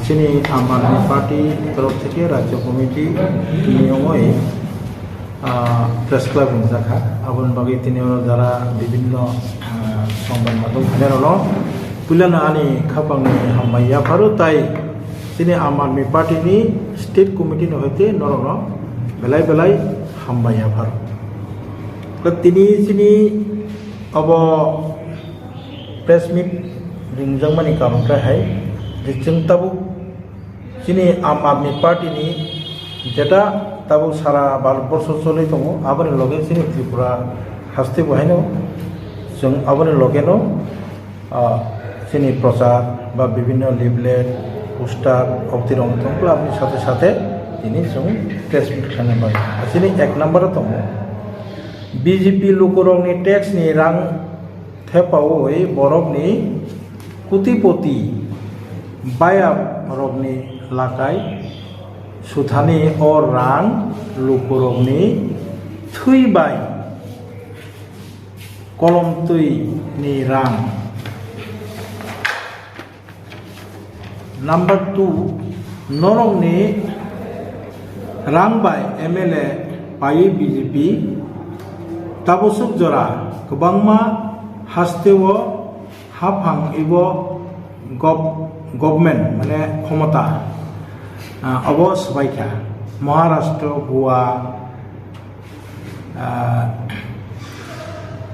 যিনি আম আদমি পার্টি তরফ থেকে রাজ্য কমিটি নিয়মই প্রেস ক্লাব হিংসাখা আবন বাকি তিনি যারা বিভিন্ন সংবাদ মাধ্যম হাজার পুলানা আনি খাপাংনি হামাইয়া ফারু তাই তিনি আম আদমি পার্টিনি স্টেট কমিটি হইতে নরন বেলাই বেলাই হামাইয়া ফারু তিনি যিনি अब प्रेस मिट रिंगजांमानि कामफ्राय जों ताबु जिनि आम आदमी पार्टी नि जेटा ताबु सारा भारतवर्ष चले दङ आबानि लगे जिनि त्रिपुरा हास्ते बहायनो जों आबानि लगेनो जिनि प्रचार बा विभिन्न लिफलेट पोस्टार अबतिरं दंब्ला आबानि साथे साथे दिनै जों प्रेस मिट खालामबाय जिनि एक नम्बर दङ बीजेपी लोकरंनि टैक्स नि रां थेपावै बरफनि कुटिपति बाया रगनि लाकाय सुथानि और रां लोकरंनि थैबाय कलम तैनि रां नम्बर 2 नरंनि रां बाय एमएलए पाई बीजेपी ताबुसुक जरा गोबांमा हास्तेव हाफां इव गभर्नमेंट माने क्षमता अब सबाइखा महाराष्ट्र गोवा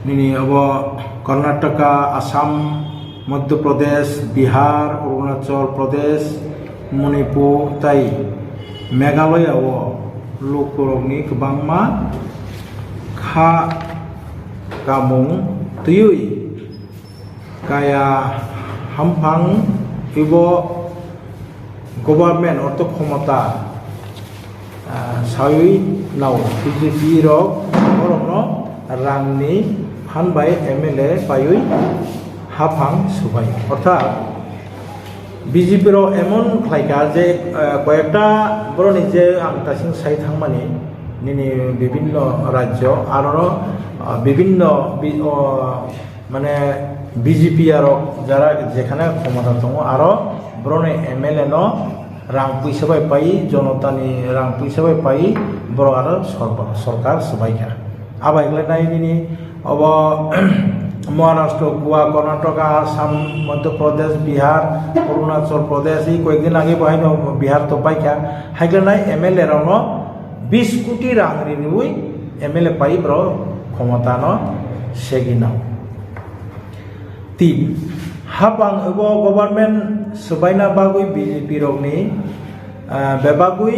निनी अब कर्नाटका आसाम मध्य प्रदेश बिहार अरुणाचल प्रदेश मणिपुर ताई मेघालय लोकरंनि गोबांमा खा कामुं तुयुई काया हामफां इबो गवर्नमेंट अर्थ क्षमता सायुई नाव बीजेपी रक बरनो रांनि फानबाय एमएलए पायुई हाफां सुबाय अर्थात बीजेपी रो एमन खायका जे कयेकटा बरनि जे आं तासिं साइ थांमानि निनी विभिन्न राज्य और विभिन्न माने बीजेपी जरा जेखाने क्षमता दङ और बरने एमएलए न रां पैसा पाई जनतानि रां पैसा पाई बर आरो सरकार सबाइखा आबाइलाय निनी अब महाराष्ट्र गोवा कर्नाटका आसाम मध्य प्रदेश बिहार अरुणाचल प्रदेश ये कयेकदिन आगे बहायनो बिहार तो पाइखा हाइग्लानाय एमएलए रावनो 20 कोटी रां रिनुई एमएलए पाई ब्रो क्षमता न सेगिनाव 3 हाबां एबो गवर्नमेंट सबाइना बागुई बीजेपी रगनि बेबागुई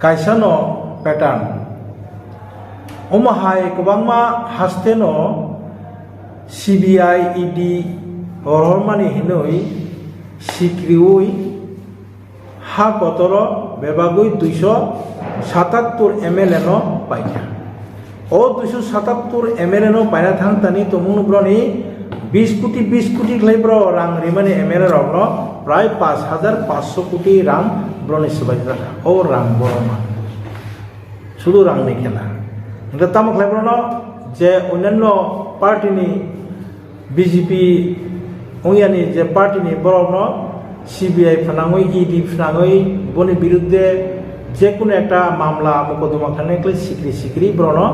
कायसानो पैटर्न ओमाहाय गोबांमा हास्तेनो सीबीआई ईडी हरहरमानि हिनै सिक्रिउई हा कतर बेबागुई 277 एमएलए न पाइखा ओ 277 एमएलए न पाइना थांतानि तमुनब्रनि 20 कोटी ग्लाइब्र रां रिमानि एमएलए रगनो प्राय 5500 कोटी रां ब्रनि सबाइजा ओ रां बरमा शुधु रांनि खेला इंदा तामक ग्लाइब्रनो जे अन्यान्य पार्टीनि बीजेपी ओयानि जे पार्टीनि बरनो सीबीआई फनाङै ईडी फनाङै बनि बिरुद्धे जेकुनो एकटा मामला मकदमा खालामनायखौ सिक्री ब्रनो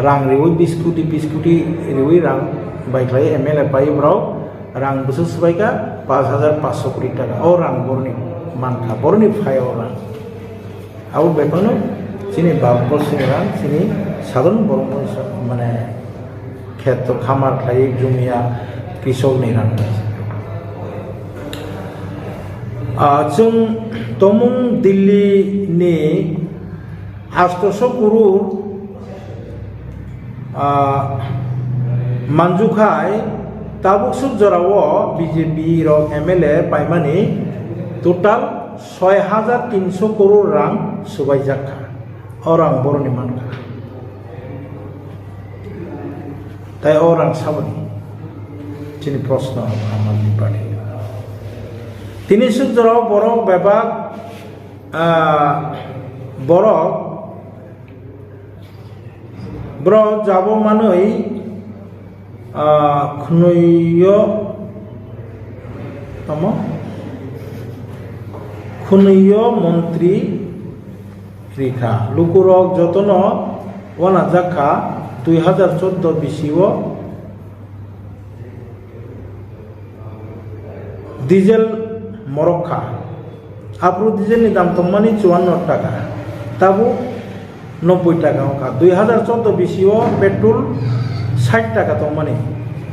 रां रिवै 20 कोटी रिवै रां बाइख्लाय एमएलए पाई ब्राव रां बोसोर सबाइका 5500 कोटी टाका ओ रां बरनि मानखा बरनि फायाव रां आउ बेखौनो जोंनि भारतबर्षनि रां जोंनि साधारन बर' माने खेत्र खामार खायै जुमिया कृषकनि रां जों तमुं दिल्लीनि 800 करोड़ मानजुखाय ताबुकसुक जराव बीजेपी रक एमएलए पाइमानि टोटाल 6300 करोड़ रां सुबाइजाखा orang boroni manka tai orang sabani chini proshno amar dipani tini sujro borok bebak borok bro jabo manoi khnuyo tamo खुनैयो मन्त्री रिखा लुकुरक जतन वाना जाखा 2014 बिसिओ डिजेल मरक्खा आब्रु डिजेलनि दाम तंमानि 54 टाका ताबु 90 टाका अंका 2014 बिसिओ पेट्रोल 60 टाका तंमानि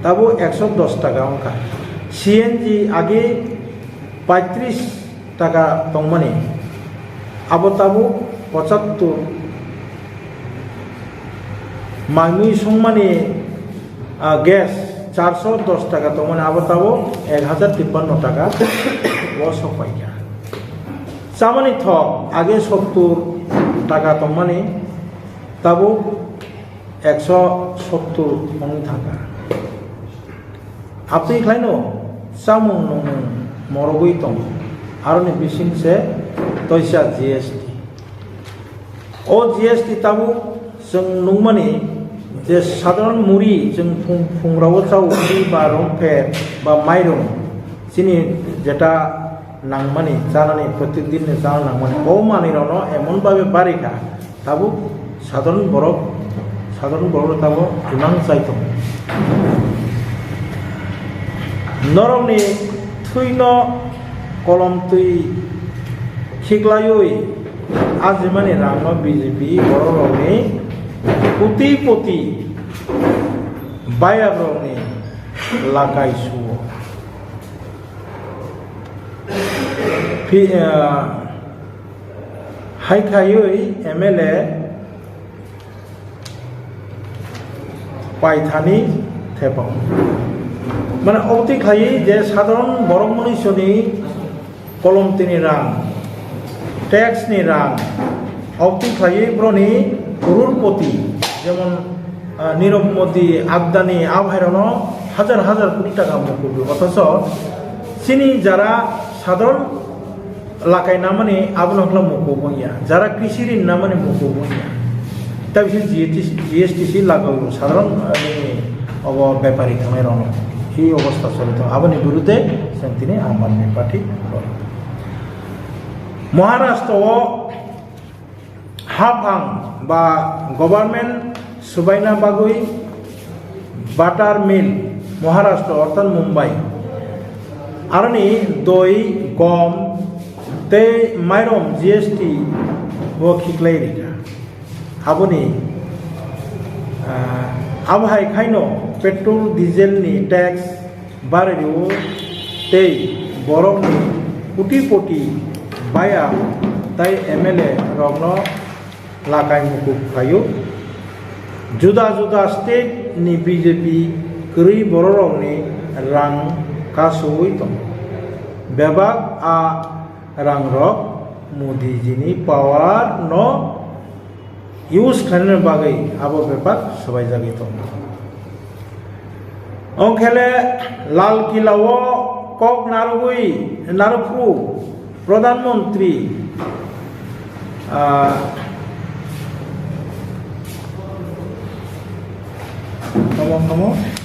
ताबु 110 टाका अंका सीएनजी आगे 35 टाका तंमानि आबो ताबु 75 माइमुई संमानि गैस 410 टाका तंमानि आबो ताबो 1053 टाका वो सफाइया सामानि थक आगे 70 टाका तंमानि ताबो 170 टाका आपनि खायनो सामुं नं मरगुई तं आरनि बिसिं से तैसा जीएसटी ओ जीएसटी ताबु जों नुमानि जे साधारण मुरि जों फुंराव चाउरि बा रंफेर बा माइरं जिनि जेटा नांमानि जानानै प्रतिदिन जाना नांमानि ओ मानिरनो एमन भाबे बारिखा ताबु साधारण बरफ ताबु इमां जायतो नरमनि थुइनो कलम तुई खिगलायै आजिमानि रांनो बीजेपी बर'रावनि कोटि कोटि बायाब्रावनि लागाय सुओ हायखायै एमएलए पायथानि थेपाव माने अवति खायै जे साधारण बर' मनुष्यनि कलमतिनि रां टैक्सनि रां अवति खायै ब्रनि करोड़पति जेमन नीरव मोदी आदानि आबहायरनो हाजार हाजार कोटी टाका मुकुबो अथच सिनि जारा साधारण लागाय नामानि आबुनखला मुकुबोया जारा कृषि ऋण नामानि मुकुबोया ता बिसोर जीएसटी लागायो साधारण अब व्यापारी थांनायरनो ही अवस्था चलित आबनि विरुद्धे जों दिनै आम आदमी पार्टी महाराष्ट्र हाफां बा गवर्नमेंट सुबाइना बागुई बाटार मिल महाराष्ट्र अर्थात मुंबई आरनि दई गम ते माइरम जीएसटी वो खिकलाई रिखा आबनि आबहाय खायनो पेट्रोल डिजेल नि टैक्स बारेरियो ते बरफनि कोटि कोटि बाया ताई एमएलए रगनो लागाय मुकुब खायो जुदा जुदा स्टेट नि बीजेपी गरी बर'रावनि रां कासुई दं बेबाग आ रां रक मोदी जिनि पावार न यूज खालामनो बागै आबो बेबाग सबाय जागै दं अंखेले लाल किलाव कक नारफु प्रधानमंत्री Come on.